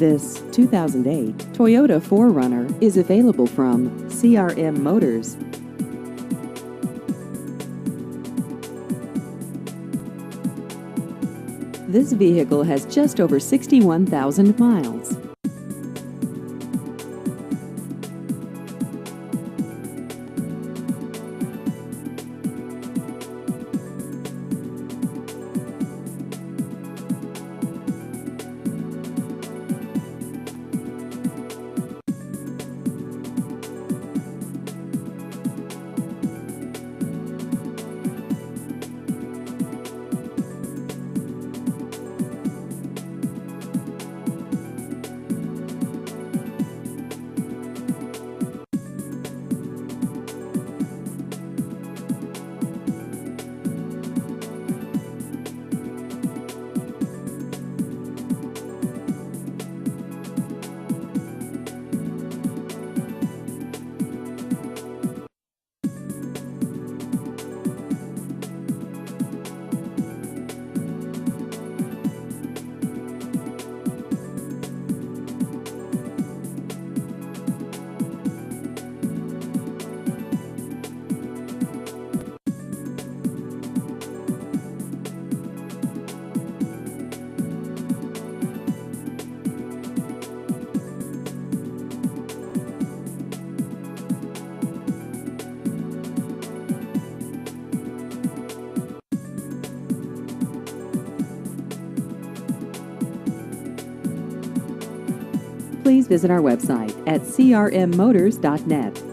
This 2008 Toyota 4Runner is available from CRM Motors. This vehicle has just over 61,000 miles. Please visit our website at crmmotors.net.